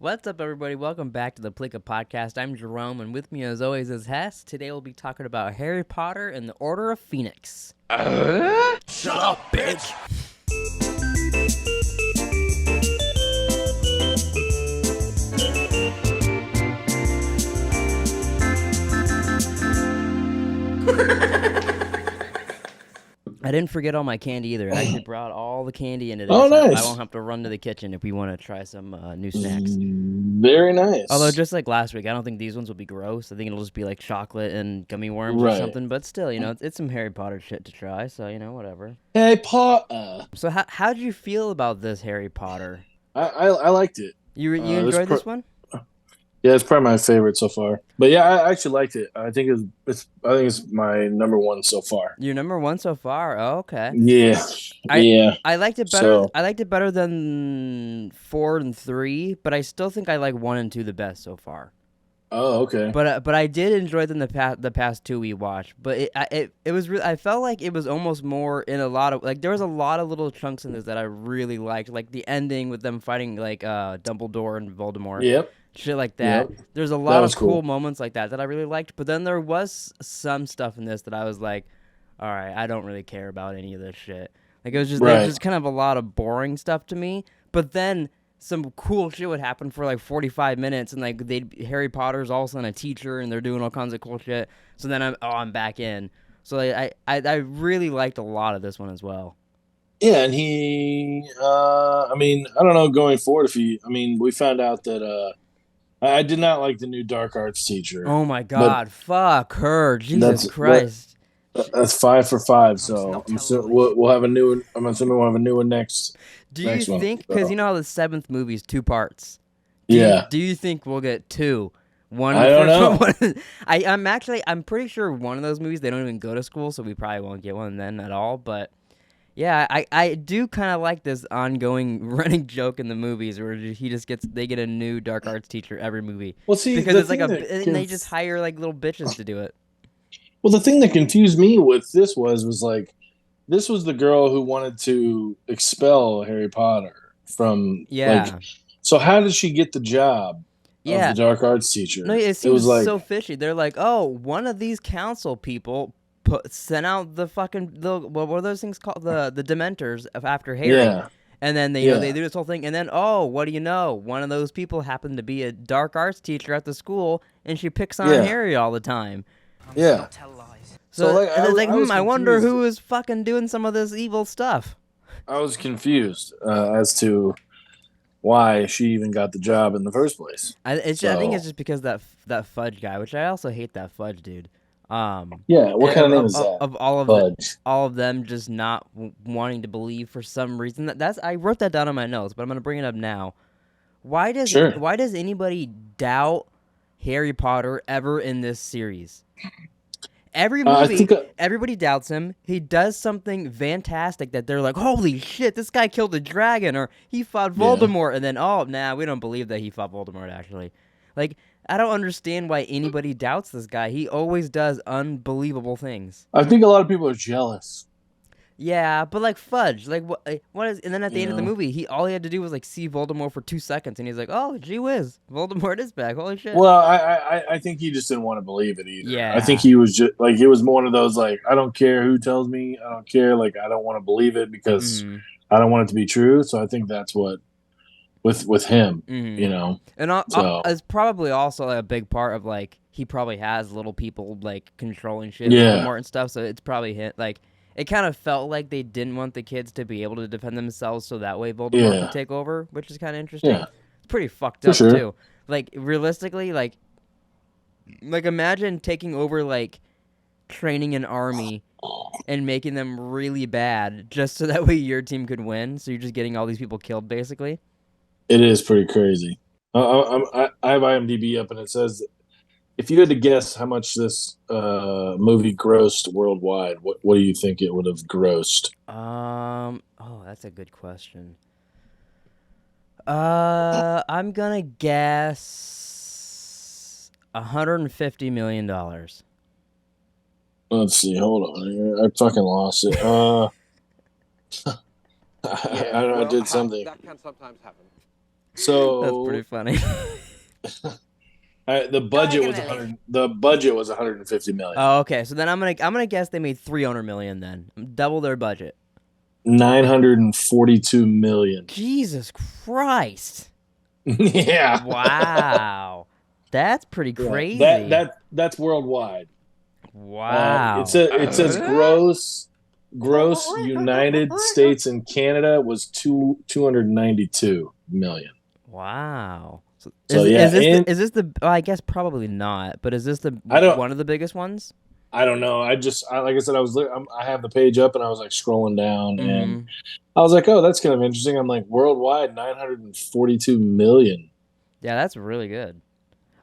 What's up, everybody? Welcome back to the Pleeka podcast. I'm Jerome, and with me, as always, is Hess. Today, we'll be talking about Harry Potter and the Order of Phoenix. Shut up, bitch! I didn't forget all my candy either. I actually brought all the candy into this. Oh, nice. I won't have to run to the kitchen if we want to try some new snacks. Very nice. Although, just like last week, I don't think these ones will be gross. I think it'll just be like chocolate and gummy worms or something. But still, it's some Harry Potter shit to try, so, whatever. Harry Potter. So how'd you feel about this Harry Potter? I liked it. You enjoyed this one? Yeah, it's probably my favorite so far. But yeah, I actually liked it. I think it's my number one so far. Your number one so far? Oh, okay. Yeah. I liked it better. So, I liked it better than 4 and 3, but I still think I like 1 and 2 the best so far. oh, okay. But I did enjoy them the past 2 we watched. But it was really, I felt like it was almost more in a lot of like there was a lot of little chunks in this that I really liked, like the ending with them fighting like Dumbledore and Voldemort. Yep. Shit like that. Yep. There's a lot of cool cool moments like that I really liked. But then there was some stuff in this that I was like, all right, I don't really care about any of this shit. Like it was just kind of a lot of boring stuff to me. But then some cool shit would happen for like 45 minutes, and like Harry Potter's all of a sudden a teacher, and they're doing all kinds of cool shit. So then I'm back in. So like, I really liked a lot of this one as well. Yeah, and I don't know going forward we found out that I did not like the new dark arts teacher. Oh my god, fuck her. Jesus Christ. That's 5 for 5, so we'll have a new one. I'm assuming we'll have a new one next. Do you think, because you know how the 7th movie is 2 parts? Do you think we'll get 2? I don't know. I'm pretty sure one of those movies, they don't even go to school, so we probably won't get one then at all, but yeah, I do kind of like this ongoing running joke in the movies where they get a new dark arts teacher every movie. Well, see, because it's like and they just hire like little bitches to do it. Well, the thing that confused me with this was like, this was the girl who wanted to expel Harry Potter from. Yeah. Like, so how did she get the job of the dark arts teacher? No, it seems so fishy. They're like, oh, one of these council people sent out the what were those things called? The Dementors after Harry. Yeah. And then they do this whole thing, and then what do you know? One of those people happened to be a dark arts teacher at the school, and she picks on Harry all the time. Yeah. So I wonder who is fucking doing some of this evil stuff. I was confused as to why she even got the job in the first place. I think it's just because that Fudge guy, which I also hate that Fudge dude. Yeah, what kind of name is that? Of all of them just not wanting to believe for some reason. I wrote that down on my notes, but I'm gonna bring it up now. Why does anybody doubt Harry Potter ever in this series? Every movie, everybody doubts him. He does something fantastic that they're like, holy shit, this guy killed a dragon, or he fought Voldemort, and then, we don't believe that he fought Voldemort, actually. Like, I don't understand why anybody doubts this guy. He always does unbelievable things. I think a lot of people are jealous. Yeah, but like Fudge, like what is? And then at the end of the movie, all he had to do was like see Voldemort for 2 seconds, and he's like, "Oh, gee whiz, Voldemort is back! Holy shit!" Well, I think he just didn't want to believe it either. Yeah, I think he was just like, it was one of those like, I don't care who tells me, I don't care, like I don't want to believe it because I don't want it to be true. So I think that's what with him, and it's probably also a big part of like he probably has little people like controlling shit, Voldemort and stuff. So it's probably him like. It kind of felt like they didn't want the kids to be able to defend themselves, so that way Voldemort could take over, which is kind of interesting. Yeah. It's pretty fucked up too. Like realistically, like imagine taking over like training an army and making them really bad just so that way your team could win. So you're just getting all these people killed, basically. It is pretty crazy. I have IMDb up, and it says, if you had to guess how much this movie grossed worldwide, what do you think it would have grossed? That's a good question. I'm gonna guess $150 million. Let's see. Hold on here. I fucking lost it. I did something. That can sometimes happen. That's pretty So funny. the budget was 100. The budget was 150 million. Oh, okay. So then I'm gonna guess they made 300 million then. Double their budget. 942 million. Jesus Christ. Yeah. Wow. That's pretty Yeah. crazy. That's worldwide. Wow. It says gross United States and Canada was 292 million. Wow. So yeah, is this the I guess probably not, but is this the I don't one of the biggest ones? I don't know. Like I said, I have the page up and I was like scrolling down and Mm-hmm. I was like, oh, that's kind of interesting. I'm like, worldwide, 942 million. Yeah, that's really good.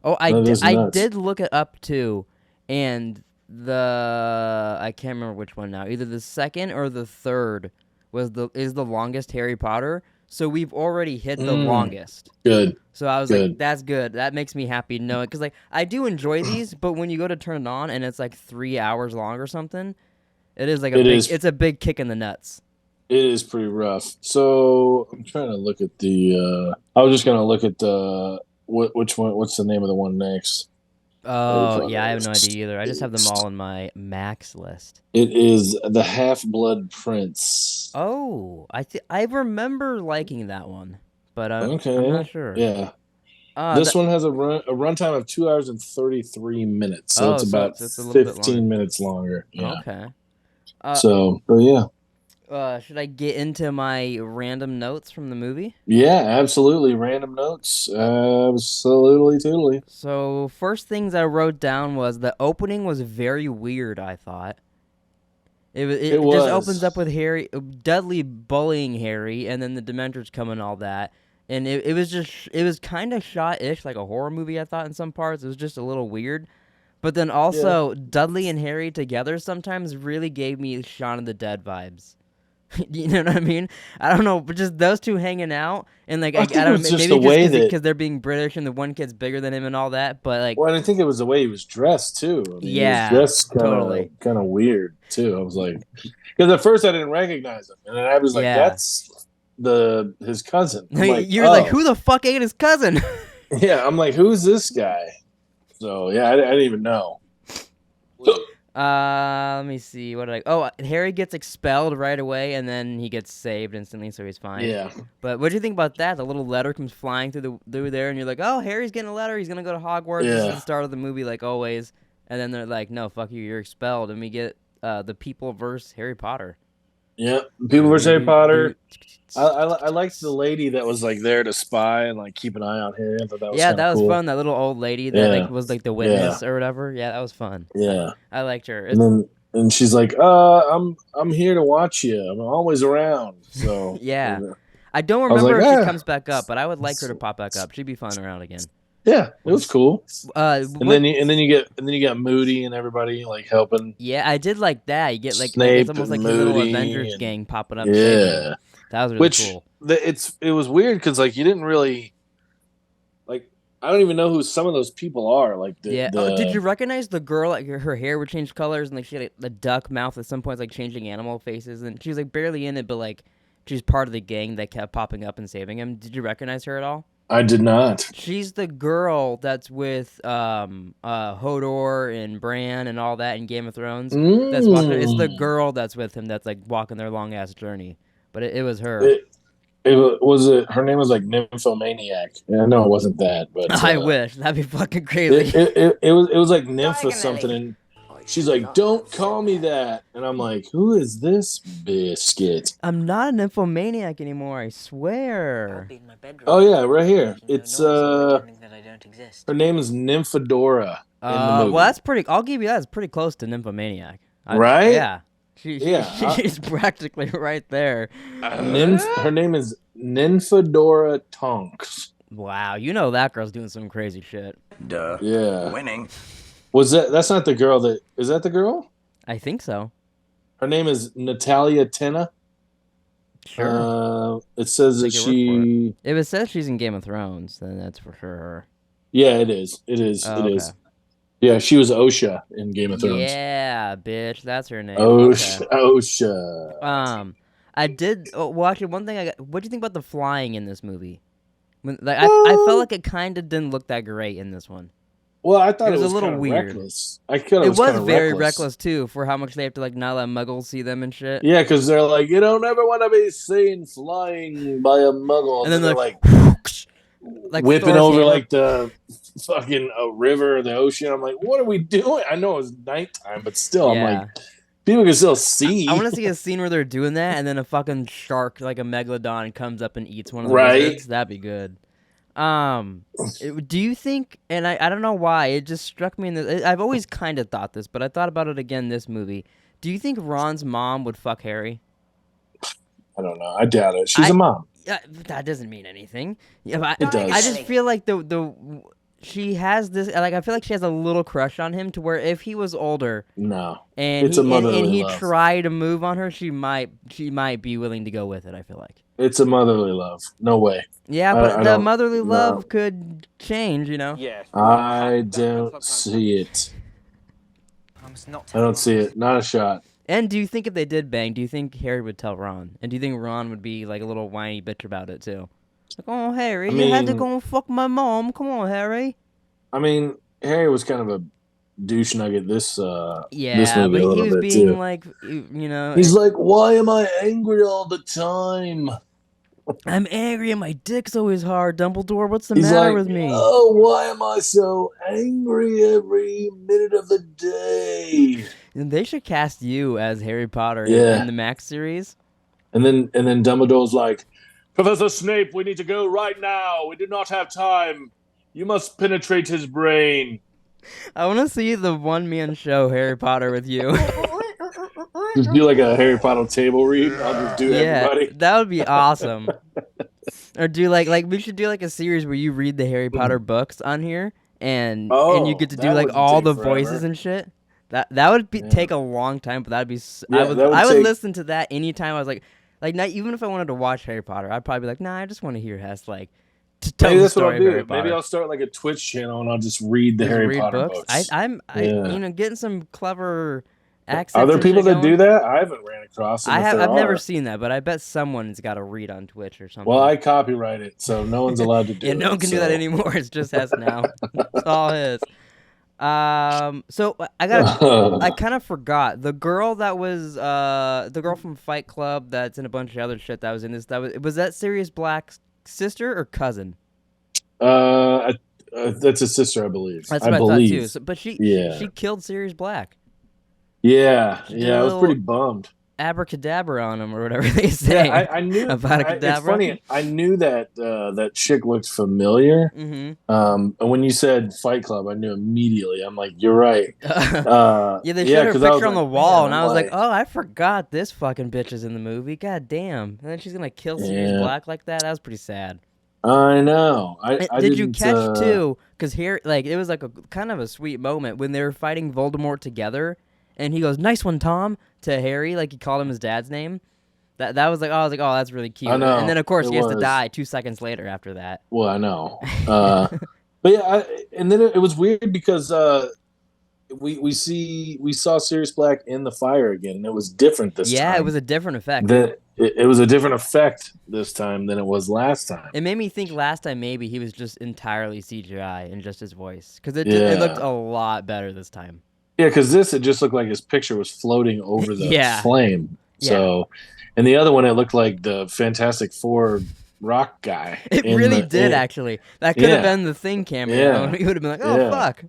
Oh, That is I nuts. did look it up too, and I can't remember which one now. Either the second or the third is the longest Harry Potter. So we've already hit the longest. Good. So I was Good. like, that's good. That makes me happy to know it because like I do enjoy these, but when you go to turn it on and it's like 3 hours long or something, it is like it's a big kick in the nuts. It is pretty rough. So I'm trying to look at the. I was just gonna look at the which one? What's the name of the one next? Oh yeah, I have no idea either. I just have them all in my max list. It is the Half Blood Prince. Oh, I remember liking that one, but Okay. I'm not sure. Yeah. This one has a runtime of 2 hours and 33 minutes, so it's about it's a little bit 15 minutes longer. Yeah. Okay. But yeah. Should I get into my random notes from the movie? Yeah, absolutely. Random notes. Absolutely, totally. So first things I wrote down was the opening was very weird. I thought it just opens up with Dudley bullying Harry, and then the Dementors come and all that. And it was kind of shot-ish like a horror movie. I thought in some parts it was just a little weird, but then also Dudley and Harry together sometimes really gave me Shaun of the Dead vibes. You know what I mean? I don't know, but just those two hanging out and like I don't know, maybe just because they're being British and the one kid's bigger than him and all that. But like, well, I think it was the way he was dressed too. I mean, yeah, he was dressed totally kind of weird too. I was like, because at first I didn't recognize him, and then I was like, that's his cousin. Like, you're like, who the fuck ate his cousin? Yeah, I'm like, who's this guy? So yeah, I didn't even know. Let me see. What did I? Oh, Harry gets expelled right away, and then he gets saved instantly, so he's fine. Yeah. But what do you think about that? The little letter comes flying through there, and you're like, oh, Harry's getting a letter. He's gonna go to Hogwarts. This is the start of the movie, like always. And then they're like, no, fuck you, you're expelled, and we get the people versus Harry Potter. Yeah, people versus Harry Potter. I liked the lady that was like there to spy and like keep an eye on Harry. I thought that was that was cool. fun. That little old lady that like was like the witness or whatever. Yeah, that was fun. Yeah, I liked her. And she's like, I'm here to watch you. I'm always around. So yeah, I don't remember if she comes back up, but I would like her to pop back up. She'd be fun around again. Yeah, it was cool. And then you got Moody and everybody like helping. Yeah, I did like that. You get like Snape it's almost like a little Avengers gang popping up. Yeah, that was really cool. It was weird because like you didn't really like. I don't even know who some of those people are. Like did you recognize the girl? Like her hair would change colors and like she had the duck mouth at some points, like changing animal faces, and she was like barely in it, but like she's part of the gang that kept popping up and saving him. Did you recognize her at all? I did not. She's the girl that's with Hodor and Bran and all that in Game of Thrones. That's walking. It's the girl that's with him that's like walking their long ass journey. But it was her. Her name was like Nymphomaniac. I know it wasn't that, but I wish that'd be fucking crazy. It was like Nymph or something, and she's like, "Don't call me that," and I'm like, "Who is this biscuit?" I'm not a nymphomaniac anymore. I swear. Oh yeah, right here. It's her name is Nymphadora. Well, that's pretty. I'll give you that. It's pretty close to nymphomaniac. Right? Yeah. She's practically right there. Her name is Nymphadora Tonks. Wow, you know that girl's doing some crazy shit. Duh. Yeah. Winning. That's not the girl is that the girl? I think so. Her name is Natalia Tena. Sure. It says that she. If it says she's in Game of Thrones, then that's for sure her. Yeah, it is. It is. Oh, it is. Yeah, she was Osha in Game of Thrones. Yeah, bitch, that's her name. Osha. I did. Well, actually, one thing what do you think about the flying in this movie? I felt like it kind of didn't look that great in this one. Well, I It thought it was a was little kind of weird. reckless. I thought it It was kind was of very reckless. reckless too for how much they have to like not let muggles see them and shit. Yeah, because they're like, you don't ever want to be seen flying by a muggle, And and then then they're like like like whipping Thor's over hammer. like the fucking river or the ocean. I'm like, what are we doing? I know it was nighttime, but still, I'm like, Yeah. people can still I see, want to see a scene where they're doing that, and then a fucking shark, like a megalodon, comes up and eats one of the right? wizards. That'd be good. Do you think? And I don't know why it just struck me in the. I've always kind of thought this, but I thought about it again this movie. Do you think Ron's mom would fuck Harry? I don't know. I doubt it. She's I a mom. that doesn't mean anything. Yeah, but It I just does. feel like the she has this like I feel like she has a little crush on him to where if he was older No, and it's a and motherly he love. tried to move on her, she might be willing to go with it. I feel like. It's a motherly love. No way. Yeah, but I the don't. motherly No, love could change, Yes, well, I that don't sometimes see happens. it. I must not I tell don't anyone see this. it. Not a shot. And do you think if they did bang, do you think Harry would tell Ron? And do you think Ron would be like a little whiny bitch about it too? Like, oh Harry, I you had to mean, go and fuck my mom. Come on, Harry. I mean, Harry was kind of a douche nugget this Yeah, movie but a he little was bit too. being like, He's like, "Why am I angry all the time?" I'm angry and my dick's always hard. Dumbledore, what's the He's matter like, with me? "Oh, why am I so angry every minute of the day?" And they should cast you as Harry Potter in Yeah, the Max series. and then Dumbledore's like, "Professor Snape, we need to go right now. We do not have time. You must penetrate his brain." I want to see the one-man show Harry Potter with you. Just do like a Harry Potter table read. I'll just do Yeah, everybody. that would be awesome. Or do like we should do like a series where you read the Harry Potter books on here, and you Oh, get to do that like wouldn't all take the voices forever. and shit. That would Yeah, take a long time, but that'd be yeah, that would I would take. listen to that anytime I was like not even if I wanted to watch Harry Potter, I'd probably be like, nah, I just want to hear Hess like to tell Maybe the that's what I'll story of Harry do. Maybe Potter. I'll start like a Twitch channel and I'll just read the Just Harry read Potter books. books. I Yeah. getting some clever Are accents there and people shit that do going. that? I haven't ran across them if there I've never are. seen that, but I bet someone's got to read on Twitch or Well, something. I copyright it, so no one's allowed to Yeah, do no one it. can do that So anymore. It's just Hess now. It's all his. So I kind of forgot the girl that was the girl from Fight Club that's in a bunch of other shit that was in this. Was that Sirius Black's sister or cousin? uh, that's a sister, I believe. That's I what I thought believe. too. So, but Yeah. she killed Sirius Black. Yeah. She did Yeah. a I was pretty little bummed. abracadabra on him or whatever they Yeah, say I knew. about a It's cadabra. funny. I knew that that chick looked familiar. Mm-hmm. And when you said Fight Club, I knew immediately. I'm like, you're right. Yeah, they Yeah, showed her because I was picture on like, the man, wall, and I'm I was like, like, "Oh, I forgot this fucking bitch is in the movie. God damn!" And then she's gonna kill Sirius yeah, Black like that. That was pretty sad. I know. I Did you didn't. catch too? Because here, like, it was like a kind of a sweet moment when they were fighting Voldemort together, and he goes, "Nice one, Tom," to Harry, like he called him his dad's name. That was like, oh, I was like, oh, that's really I cute. And then know of course it he has to was. die 2 seconds later after that. Well, I know. But yeah, and then it was weird because we saw Sirius Black in the fire again, and it was different this Yeah, it time. was a different effect. It was a different effect this time than it was last time. It made me think last time maybe he was just entirely CGI and just his voice because it looked Yeah, a lot better this time. yeah, because it just looked like his picture was floating over the Yeah, flame. yeah. So, and the other one, it looked like the Fantastic Four rock guy It in really the did actually. That could have yeah, been the Thing cameo. yeah, He would have been like, "Oh yeah, fuck."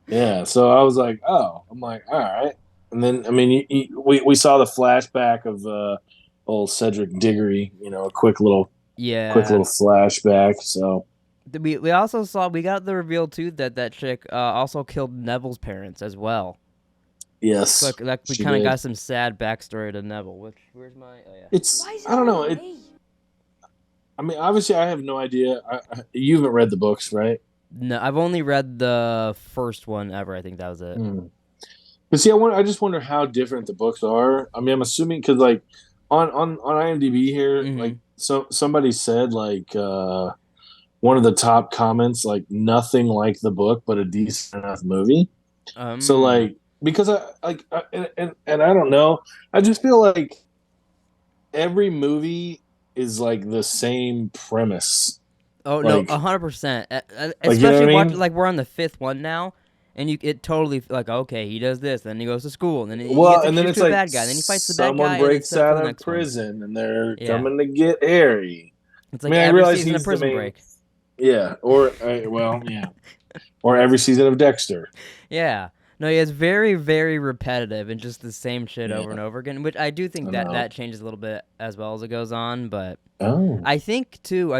yeah. So I was like, oh, I'm like, all right. And then I mean, we saw the flashback of old Cedric Diggory. A quick Yeah. little flashback. So We also saw we got the reveal too that chick also killed Neville's parents as well. yes, Look, that we she kind of did. got some sad backstory to Neville. Where's my? Oh yeah. It's Why is it I don't know. only me? I mean, obviously, I have no idea. You haven't read the books, right? No, I've only read the first one ever. I think that was it. Hmm. But see, I just wonder how different the books are. I mean, I'm assuming because like on IMDb here, Mm-hmm. like somebody said like one of the top comments like nothing like the book, but a decent enough movie. So like because and I don't know, I just feel like every movie is like the same premise. Oh no, 100%. Like, you know Especially what I mean? like we're on the 5th one now, and it totally like okay, he does this, then he goes to school, and then he Well, gets and then introduced it's to a like bad guy, then he fights the bad someone guy, and it's breaks set up for out the of next one. prison and they're Yeah, coming to get Harry. it's I like mean, I every realize season of he's the Prison main. Break. Yeah, yeah, or every season of Dexter. Yeah. No, yeah, it's very, very repetitive and just the same shit over Yeah, and over again, which I do think I that know. that changes a little bit as well as it goes on, but Oh, I think too,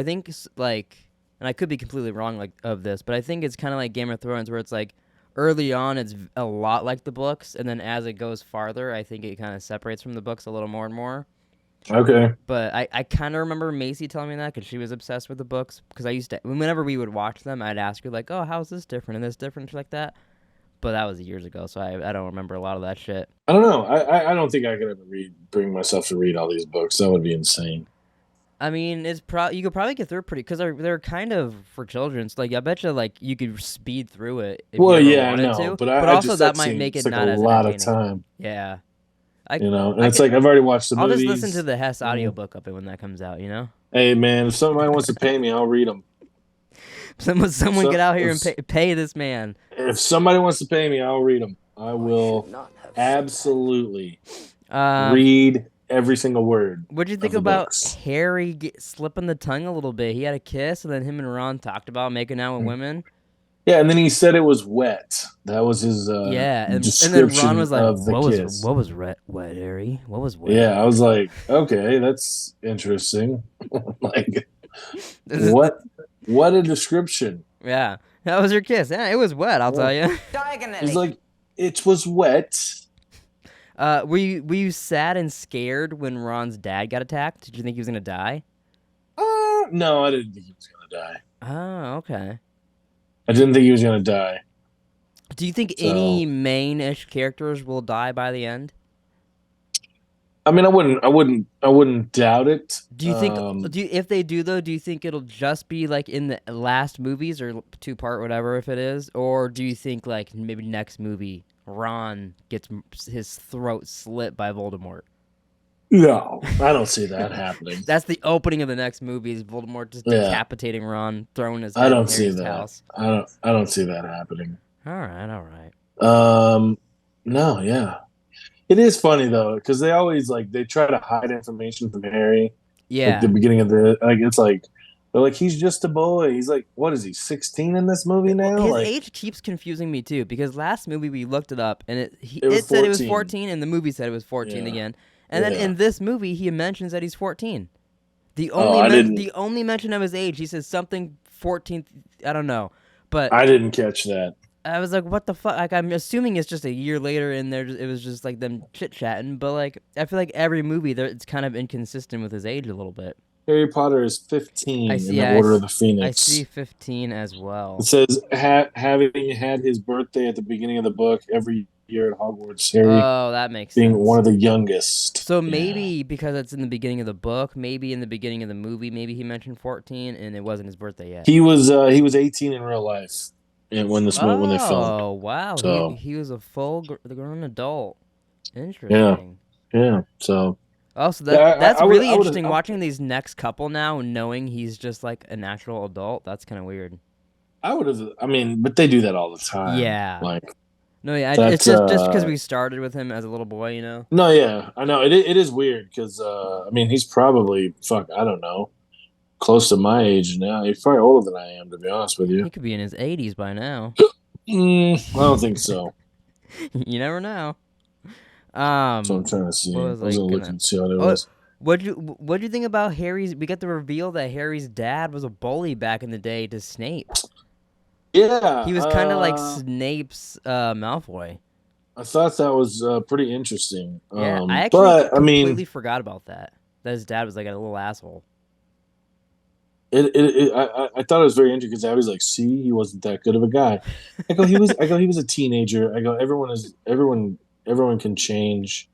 like, and I could be completely wrong like of this, but I think it's kind of like Game of Thrones where it's like early on it's a lot like the books, and then as it goes farther, I think it kind of separates from the books a little more and more. okay. But I kind of remember Macy telling me that because she was obsessed with the books. Because I used to, whenever we would watch them, I'd ask her like, "Oh, how's this different and this different, shit like that." But that was years ago, so I don't remember a lot of that shit. I don't know. I don't think I could ever bring myself to read all these books. That would be insane. I mean, you could probably get through it pretty because they're kind of for children. So like, I bet you like you could speed through it if you Well, ever yeah, I wanted know, to. but But I also just that that might make seems it like a not as lot of entertaining. time. Yeah, I And I it's could. like I've already watched the I'll just movies. listen to the Hess Mm. audiobook of it when that comes out. You know, Hey, man, if somebody wants to pay me, I'll read them. someone get So out here and pay this man. if somebody wants to pay me, I'll read them. I should will not have said that. absolutely Um, read every single word what'd you of think the about books. Harry slipping the tongue a little bit? He had a kiss, and then him and Ron talked about making out with women. Yeah, and then he said it was wet. That was his Yeah, and then Ron description was like, of the kiss. what was wet, Harry? What was wet?" Yeah, I was like, okay, that's interesting. Like, This is the, what a description. yeah, that was your kiss. Yeah, it was wet. I'll tell you. Diagonally. He's like, it was wet. Were you sad and scared when Ron's dad got attacked? Did you think he was gonna die? No, I didn't think he was gonna die. Oh, okay. I didn't think he was gonna die. Do you think So, any main-ish characters will die by the end? I mean, I wouldn't doubt it. Do you think if they do though, do you think it'll just be like in the last movies or two-part whatever if it is, or do you think like maybe next movie Ron gets his throat slit by Voldemort? No, I don't see that happening. That's the opening of the next movie is Voldemort just decapitating Ron, throwing his head I don't in see Harry's that. house. I don't see that happening. All right. No, yeah. It is funny though, because they always they try to hide information from Harry. Yeah. Like the beginning of it's like they're like he's just a boy. He's like, what is he, 16 in this movie now? His age keeps confusing me too because last movie we looked it up and it said it was 14 and the movie said it was 14 Yeah. again. And then in this movie he mentions that he's 14. The only mention of his age, he says something 14th, I don't know. But I didn't catch that. I was like, what the fuck? Like, I'm assuming it's just a year later, and it was just like them chit chatting. But like, I feel like every movie it's kind of inconsistent with his age a little bit. Harry Potter is 15 in the Order of the Phoenix. I see 15 as well. It says having had his birthday at the beginning of the book every year at Hogwarts. Harry, that makes being sense. one of the youngest. So maybe because it's in the beginning of the book, maybe in the beginning of the movie, maybe he mentioned 14, and it wasn't his birthday yet. He was 18 in real life. And when they filmed. Oh wow! So, he was a full grown adult. Interesting. Yeah. So. Oh, so that's really interesting. Watching these next couple now, knowing he's just like a natural adult, that's kind of weird. I would have. I mean, but they do that all the time. Yeah. No, yeah. It's just because we started with him as a little boy, you know. No, yeah, I know. It is weird because I mean, he's probably I don't know, close to my age now. He's probably older than I am, to be honest with you. He could be in his 80s by now. I don't think so. You never know. So I'm trying to see. I was gonna look and see what it was. What'd you think about Harry's? We got the reveal that Harry's dad was a bully back in the day to Snape. Yeah, He was kind of like Snape's Malfoy. I thought that was pretty interesting. Yeah, I actually completely forgot about that. That his dad was like a little asshole. I thought it was very interesting because I was like, see, he wasn't that good of a guy. I go, he was a teenager. I go, everyone can change.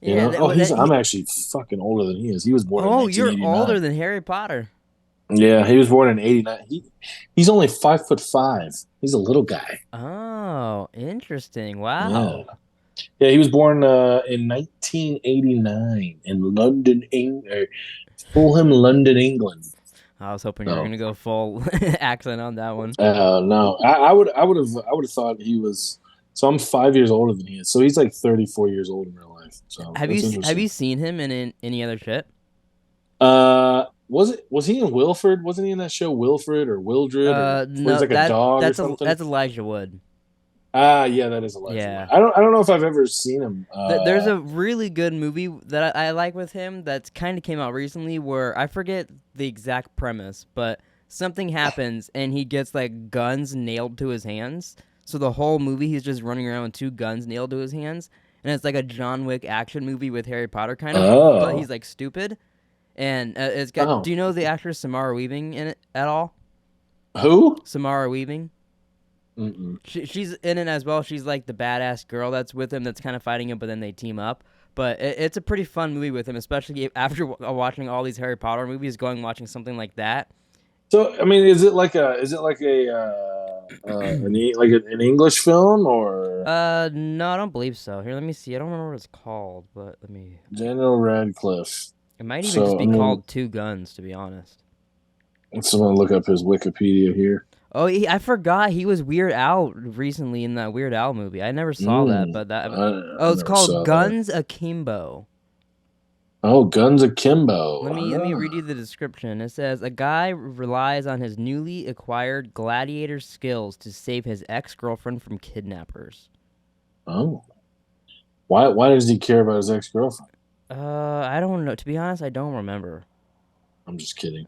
You know? I'm actually fucking older than he is. He was born in 1989. You're older than Harry Potter. Yeah, he was born in 89. He's only 5'5". He's a little guy. Oh, interesting. Wow. Yeah, he was born in 1989 in London, Fulham, London, England. I was hoping you were So, gonna go full accent on that one. no, I would have thought he was. So I'm 5 years older than he is. So he's like 34 years old in real life. So Have that's you interesting. seen him in any other shit? Was he in Wilford? Wasn't he in that show Wilfred or Wildred or where he's No, like a dog or something? that's Elijah Wood. Ah, yeah, that is Elijah Wood. Yeah. I don't know if I've ever seen him. There's a really good movie that I like with him that's kind of came out recently where I forget the exact premise, but something happens and he gets like guns nailed to his hands. So the whole movie he's just running around with two guns nailed to his hands, and it's like a John Wick action movie with Harry Potter kind of, but he's Oh, like stupid. And it's got. Do oh, you know the actress Samara Weaving in it at all? who? Samara Weaving. Mm-mm. She's in it as well. She's like the badass girl that's with him that's kind of fighting him, but then they team up. But it's a pretty fun movie with him, especially after watching all these Harry Potter movies, going watching something like that. So I mean, is it like an English film or No, I don't believe so. Here, let me see. I don't remember what it's called, but let me. Daniel Radcliffe? It might even just So I be mean, called Two Guns, to be honest. someone look up his Wikipedia here. Oh, I forgot he was Weird Al recently in that Weird Al movie. I never saw that, but that. I Oh, it's never called saw that. Guns Akimbo. Oh, Guns Akimbo. Let me read you the description. It says a guy relies on his newly acquired gladiator skills to save his ex-girlfriend from kidnappers. Oh, why does he care about his ex-girlfriend? I don't know. To be honest, I don't remember. I'm just kidding.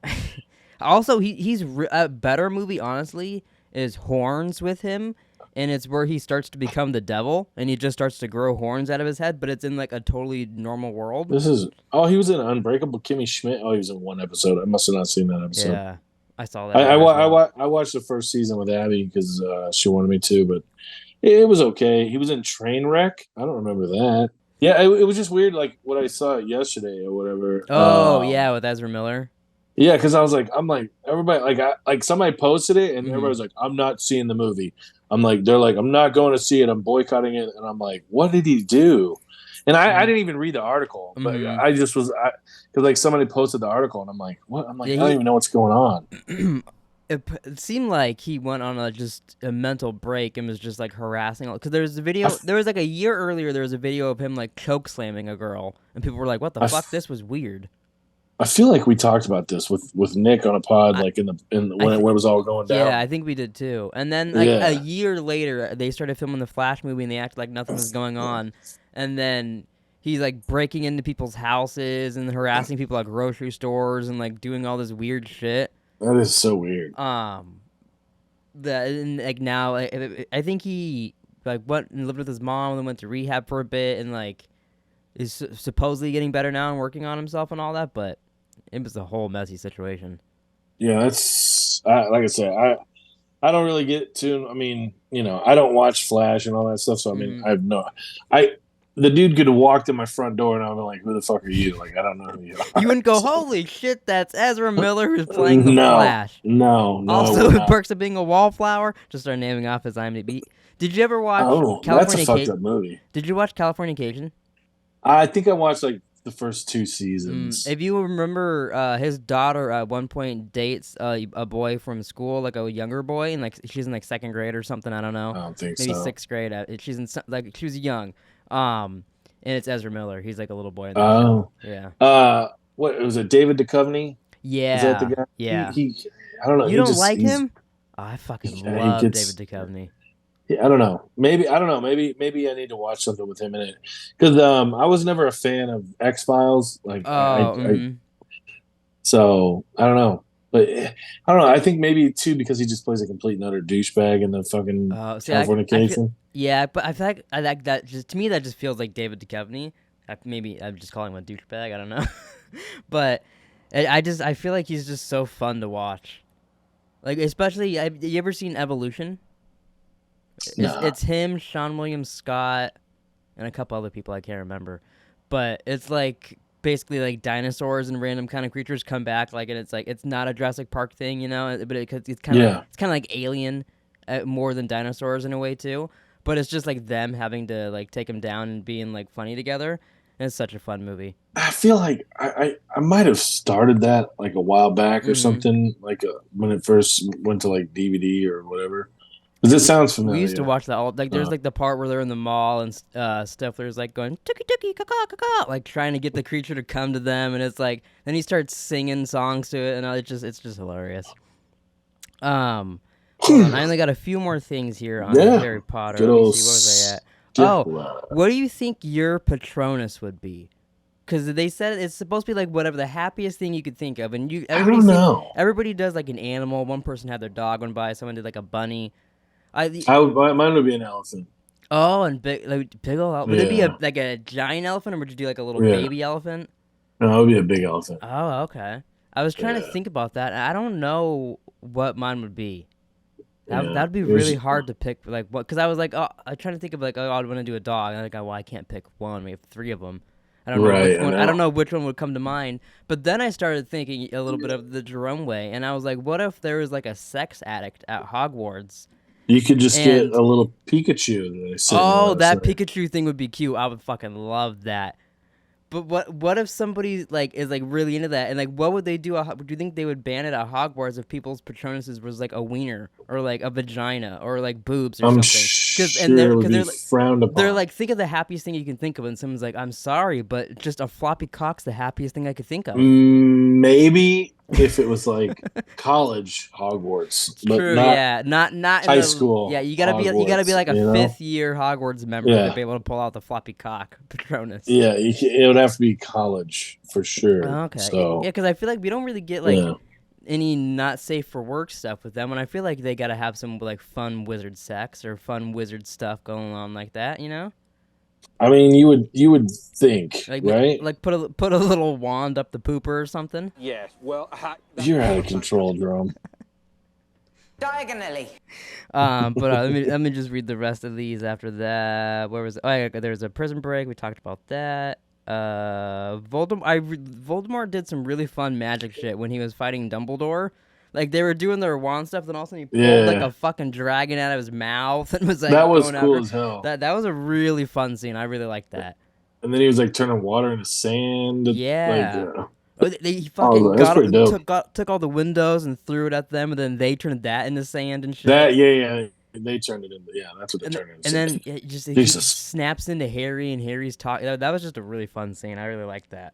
Also, a better movie. Honestly, is Horns with him, and it's where he starts to become the devil, and he just starts to grow horns out of his head, but it's in like a totally normal world. He was in Unbreakable Kimmy Schmidt. Oh, he was in one episode. I must have not seen that episode. Yeah, I saw that I, I, movie as well. I watched the first season with Abby because she wanted me to, but it was okay. He was in Trainwreck. I don't remember that. Yeah, it was just weird, like what I saw yesterday or whatever. Oh yeah, with Ezra Miller. Yeah, because I'm like everybody, like somebody posted it, and Mm-hmm. everybody's like, I'm not seeing the movie. They're like, I'm not going to see it. I'm boycotting it, and I'm like, what did he do? And I didn't even read the article, but Mm-hmm. I just was because like somebody posted the article, and I'm like, what? I'm like, Yeah, I don't even know what's going on. it seemed like he went on just a mental break and was just like harassing. Because there was a video. There was like a year earlier. There was a video of him like choke slamming a girl, and people were like, "What the I, fuck? This was weird." I feel like we talked about this with Nick on a pod, I, like I when it was all going down. yeah, I think we did too. And then like a Yeah, year later, they started filming the Flash movie, and they acted like nothing was going on. And then he's like breaking into people's houses and harassing people at grocery stores and like doing all this weird shit. that is so weird. That and like now I think he like went and lived with his mom and then went to rehab for a bit and like is supposedly getting better now and working on himself and all that, but it was a whole messy situation. Yeah, that's like I said, I don't really get to. I mean, I don't watch Flash and all that stuff. So I mean, Mm-hmm. I have no. I The dude could have walked in my front door and I'd be like, "Who the fuck are you?" Like, I don't know who you are. You wouldn't go, So, holy shit, that's Ezra Miller who's playing the no, Flash. no, I Also, would not. perks of being a wallflower. Just start naming off his IMDb. Did you ever watch Oh, that's a fucked up movie. Did you watch Californication? I think I watched like the first two seasons. If you remember, his daughter at one point dates a boy from school, like a younger boy, and like she's in like second grade or something. I don't know, I don't think maybe so. sixth grade. She's in like she was young, and it's Ezra Miller. He's like a little boy in that show. Yeah, What was it? David Duchovny? Is that the yeah, guy? yeah. He I don't know. You He don't just like he's him? Oh, I fucking yeah, he love gets. David Duchovny. Yeah, I don't know. Maybe I don't know. Maybe I need to watch something with him in it because I was never a fan of X Files. Like so I don't know. But I don't know. I think maybe too because he just plays a complete and utter douchebag in the fucking See, Californication. yeah, but I feel like I like that. Just to me, that just feels like David Duchovny. Maybe I'm just calling him a douchebag. I don't know, but I feel like he's just so fun to watch. Like especially, you ever seen Evolution? Nah. It's him, Sean William Scott, and a couple other people I can't remember, but it's like basically like dinosaurs and random kind of creatures come back, like, and it's like it's not a Jurassic Park thing, but it's kind of Yeah. it's kind of like Alien, more than dinosaurs in a way too. But it's just like them having to like take them down and being like funny together, And it's such a fun movie. I feel like I might have started that like a while back or something, like when it first went to like DVD or whatever. Because it sounds familiar. We used to watch that all like. There's like the part where they're in the mall and Stifler's like going tookie tookie caw caw, like trying to get the creature to come to them, and it's like then he starts singing songs to it, and it's just hilarious. Hold on, I only got a few more things here on Harry Potter. Let me see, what was I at? Oh, what do you think your Patronus would be? Because they said it's supposed to be like whatever the happiest thing you could think of, and I don't know. Everybody does like an animal. One person had their dog went by. Someone did like a bunny. Mine would be an elephant. Oh, and big would it be like a giant elephant, or would you do like a little baby elephant? No, it would be a big elephant. Oh, okay. I was trying to think about that. I don't know what mine would be. That'd be really hard to pick. Like what? Because I was like, I'm trying to think of like, I'd want to do a dog. And I'm like, well, I can't pick one. We have 3 of them. I don't know which one. I don't know which one would come to mind. But then I started thinking a little bit of the Jerome way, and I was like, what if there was like a sex addict at Hogwarts? You could just get a little Pikachu. That Pikachu thing would be cute. I would fucking love that. But what if somebody like is like really into that, and like what would they do? Do you think they would ban it at Hogwarts if people's Patronuses was like a wiener or like a vagina or like boobs or something? They're frowned upon. They're like, think of the happiest thing you can think of, and someone's like, I'm sorry, but just a floppy cock's the happiest thing I could think of. Maybe if it was like college Hogwarts, but true, not high school. Yeah, you gotta be like a 5th year Hogwarts member to be able to pull out the floppy cock Patronus. Yeah, it would have to be college for sure. Okay, so. yeah, because I feel like we don't really get like any not safe for work stuff with them, and I feel like they gotta have some like fun wizard sex or fun wizard stuff going on like that, you know? I mean, you would think, like, right? Like put a little wand up the pooper or something. Yes. Well, you're out of control, Jerome. Diagonally. But let me just read the rest of these after that. Where was it? Oh, yeah, there's a prison break. We talked about that. Voldemort did some really fun magic shit when he was fighting Dumbledore. Like they were doing their wand stuff, then all of a sudden he pulled like a fucking dragon out of his mouth and was like, that was cool as hell. That was a really fun scene. I really liked that. And then he was like turning water into sand. Yeah. They fucking took all the windows and threw it at them, and then they turned that into sand and shit. They turned it into that's what they turned it into. And then he snaps into Harry, and Harry's talking. That was just a really fun scene. I really liked that.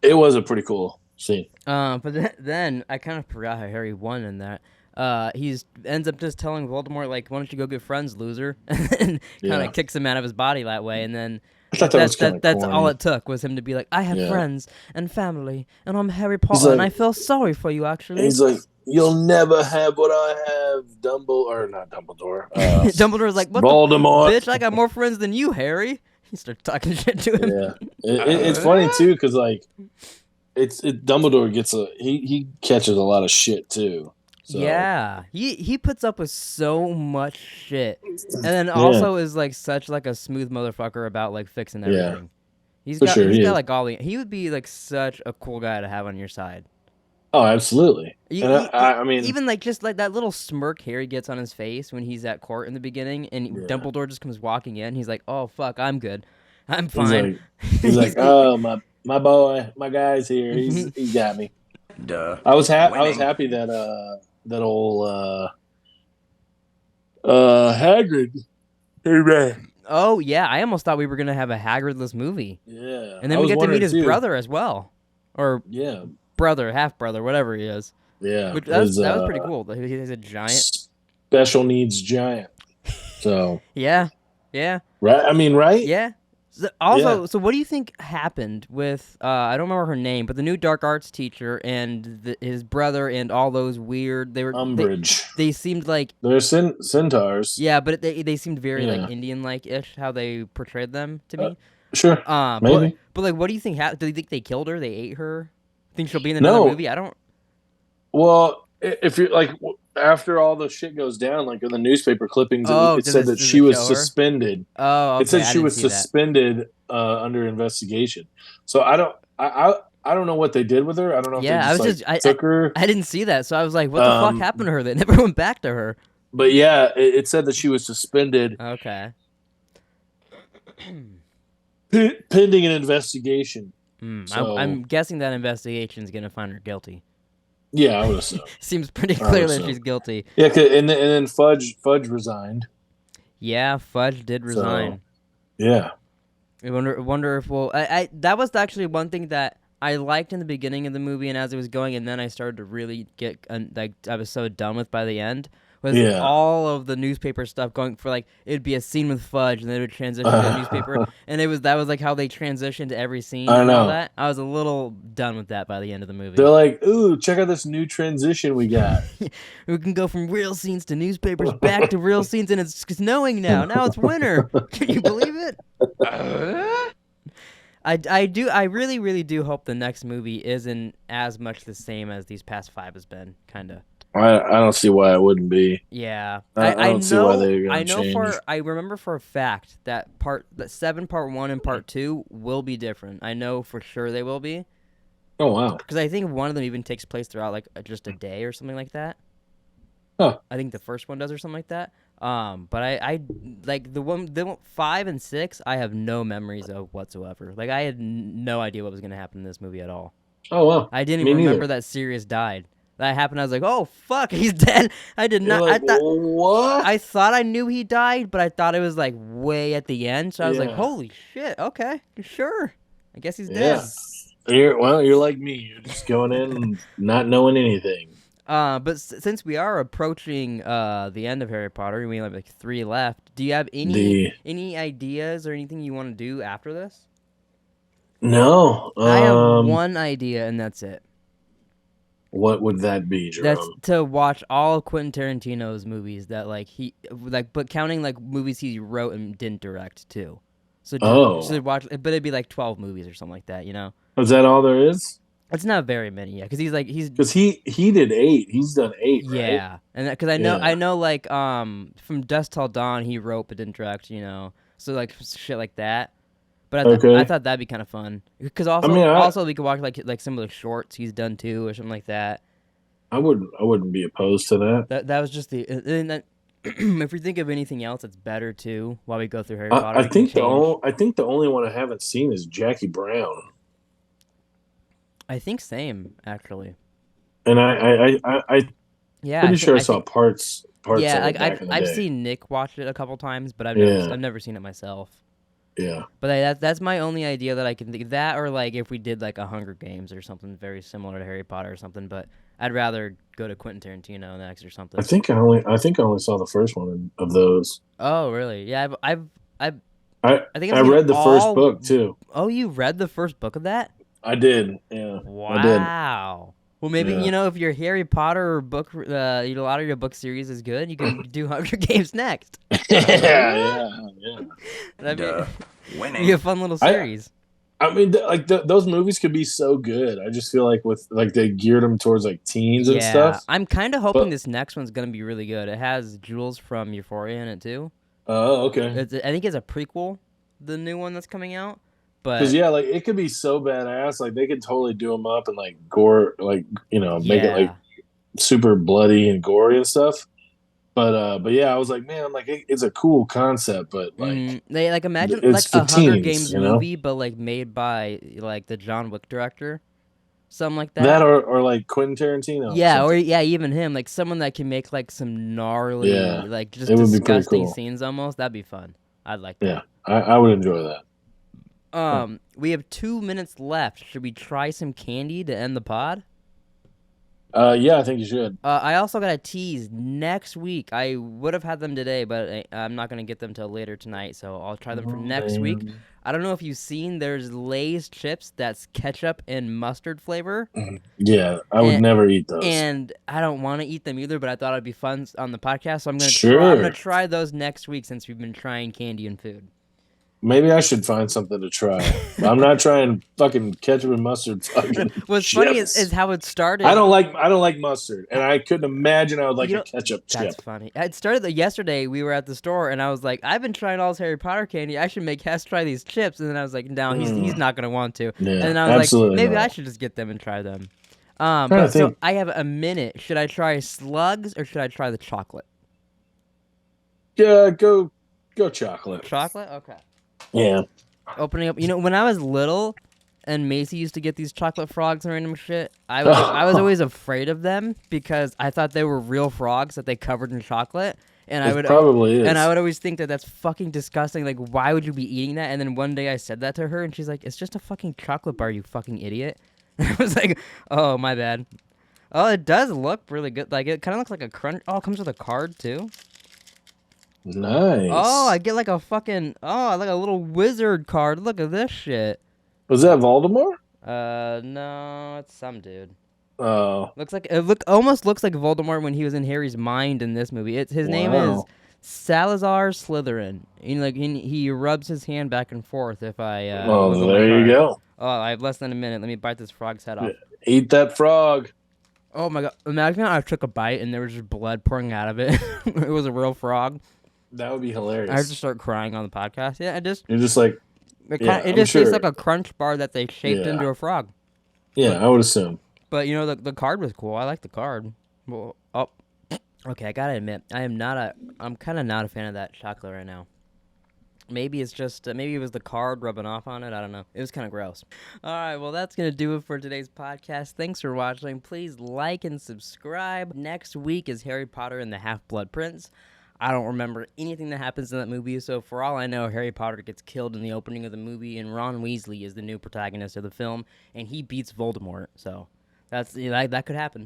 It was a pretty cool scene. But then I kind of forgot how Harry won in that. He ends up just telling Voldemort like, "Why don't you go get friends, loser?" and kind of kicks him out of his body that way. And then I thought that's all it took was him to be like, "I have friends and family, and I'm Harry Potter, and I feel sorry for you." Actually, he's like, "You'll never have what I have, not Dumbledore." Dumbledore's like, "What Voldemort, bitch? I got more friends than you, Harry." He starts talking shit to him. Yeah, it's funny too because like. Dumbledore gets he catches a lot of shit too. So. Yeah, he puts up with so much shit, and then also is like such like a smooth motherfucker about like fixing everything. He's got like all he would be like such a cool guy to have on your side. Oh, absolutely. I mean, even like just like that little smirk Harry gets on his face when he's at court in the beginning, and Dumbledore just comes walking in. He's like, "Oh fuck, I'm good, I'm fine." He's like, "Oh my boy, my guy's here. He got me." Duh. I was happy that that old Hagrid. Oh yeah, I almost thought we were gonna have a Hagridless movie. Yeah, and then we get to meet his brother as well, or brother, half brother, whatever he is. Yeah, that was pretty cool. He's a giant, special needs giant. So yeah, right. I mean, right? Yeah. Also, so what do you think happened with, I don't remember her name, but the new dark arts teacher and his brother and all those weird, they were... Umbridge. They seemed like... They're centaurs. Yeah, but they seemed very, like, Indian-like-ish, how they portrayed them to me. Sure, maybe. But, like, what do you think happened? Do you think they killed her? They ate her? Think she'll be in another movie? I don't... Well, if you're, like... After all the shit goes down, like in the newspaper clippings, it said that she was suspended. Oh, okay. It said she was suspended under investigation. So I don't know what they did with her. I don't know if they just took her. I didn't see that, so I was like, what the fuck happened to her? They never went back to her. But yeah, it said that she was suspended. Okay. pending an investigation. So, I'm guessing that investigation is gonna find her guilty. yeah, I would assume. Seems pretty clear that she's guilty. Yeah, and then Fudge resigned. Yeah, Fudge did So, resign. yeah. I wonder if I that was actually one thing that I liked in the beginning of the movie, and as it was going, and then I started to really get like I was so done with by the end. Was all of the newspaper stuff going for like it'd be a scene with Fudge, and then it would transition to a newspaper, and that was like how they transitioned to every scene and all that. I was a little done with that by the end of the movie. They're like, "Ooh, check out this new transition we got. We can go from real scenes to newspapers back to real scenes, and it's snowing now. Now it's winter. Can you believe it?" I really, really do hope the next movie isn't as much the same as these past 5 has been, kind of. I don't see why it wouldn't be. Yeah, I don't see why they're gonna change. I remember for a fact that 7 part 1 and part 2 will be different. I know for sure they will be. Oh wow! Because I think one of them even takes place throughout like just a day or something like that. Huh. I think the first one does or something like that. But I like the 5 and 6. I have no memories of whatsoever. Like I had no idea what was gonna happen in this movie at all. Oh wow! I didn't even remember that Sirius died. That happened. I was like, "Oh fuck, he's dead." I did not. Like, what? I thought I knew he died, but I thought it was like way at the end. So I was like, "Holy shit! Okay, sure. I guess he's dead." You're like me. You're just going in and not knowing anything. But since we are approaching the end of Harry Potter, and we have like 3 left, do you have any ideas or anything you want to do after this? No. I have one idea, and that's it. What would that be, Jerome? That's to watch all of Quentin Tarantino's movies that but counting like movies he wrote and didn't direct too. So watch, but it'd be like 12 movies or something like that, you know? Is that all there is? It's not very many, yeah, because he did 8. He's done 8, right? Yeah, and because I know like from Dusk Till Dawn he wrote but didn't direct, you know, so like shit like that. But I thought that'd be kind of fun because also we could watch like some of the shorts he's done too or something like that. I wouldn't be opposed to that. That was just and then if we think of anything else that's better too while we go through Harry Potter. I think the only one I haven't seen is Jackie Brown. I think same actually. And pretty sure I saw parts. Yeah, like I've seen Nick watch it a couple times, but I've never seen it myself. Yeah, but that's my only idea that I can think. That or like if we did like a Hunger Games or something very similar to Harry Potter or something. But I'd rather go to Quentin Tarantino next or something. I think I only saw the first one of those. Oh really? Yeah, I think I read the first book too. Oh, you read the first book of that? I did. Yeah. Wow. I did. Well, maybe if your Harry Potter book, a lot of your book series is good, you can do Hunger Games next. yeah. That'd be a fun little series. I mean, those movies could be so good. I just feel like they geared them towards like teens and stuff. I'm kind of hoping this next one's gonna be really good. It has Jules from Euphoria in it too. Oh, okay. I think it's a prequel, the new one that's coming out. Because like it could be so badass, like they could totally do them up and like gore, like make it like super bloody and gory and stuff. But yeah, I was like, man, like it's a cool concept, but like they like imagine it's like a teens, Hunger Games movie, but like made by like the John Wick director, something like that. That or like Quentin Tarantino. Yeah, or even him, like someone that can make like some gnarly, like just disgusting scenes almost. That'd be fun. I'd like that. Yeah, I would enjoy that. We have 2 minutes left. Should we try some candy to end the pod? Yeah, I think you should. I also got a tease next week. I would have had them today, but I'm not going to get them till later tonight, so I'll try them for next week. I don't know if you've seen, there's Lay's chips that's ketchup and mustard flavor. Yeah, I would never eat those. And I don't want to eat them either, but I thought it'd be fun on the podcast, so I'm going to try those next week since we've been trying candy and food. Maybe I should find something to try. I'm not trying fucking ketchup and mustard. What's funny is how it started. I don't like mustard, and I couldn't imagine I would like a ketchup chip. That's funny. It started yesterday. We were at the store, and I was like, I've been trying all this Harry Potter candy. I should make Hess try these chips. And then I was like, no, he's not gonna want to. Yeah, and then I was like, maybe not. I should just get them and try them. So I have a minute. Should I try slugs or should I try the chocolate? Yeah, go chocolate. Chocolate? Okay. Yeah. opening up. You know, when I was little, and Macy used to get these chocolate frogs and random shit, I was always afraid of them because I thought they were real frogs that they covered in chocolate, and I It would probably is. and I would always think that that's fucking disgusting. Like, why would you be eating that? And then one day I said that to her, and she's like, "It's just a fucking chocolate bar, you fucking idiot." And I was like, "Oh, my bad." Oh, it does look really good. Like, it kind of looks like a crunch. Oh, it comes with a card too. Nice. Oh, I get like a fucking like a little wizard card. Look at this shit. Was that Voldemort? No, it's some dude. Oh. Almost looks like Voldemort when he was in Harry's mind in this movie. His name is Salazar Slytherin. He rubs his hand back and forth. If I wiggle my there you card. go. Oh, I have less than a minute. Let me bite this frog's head off. Eat that frog. Oh my god! Imagine I took a bite and there was just blood pouring out of it. It was a real frog. That would be hilarious. I just start crying on the podcast. Yeah, You're just like, it just tastes like a crunch bar that they shaped into a frog. Yeah, I would assume. But the card was cool. I like the card. Well, okay. I gotta admit, I'm kind of not a fan of that chocolate right now. Maybe it's just maybe it was the card rubbing off on it. I don't know. It was kind of gross. All right, well that's gonna do it for today's podcast. Thanks for watching. Please like and subscribe. Next week is Harry Potter and the Half-Blood Prince. I don't remember anything that happens in that movie, so for all I know, Harry Potter gets killed in the opening of the movie, and Ron Weasley is the new protagonist of the film, and he beats Voldemort. So that could happen.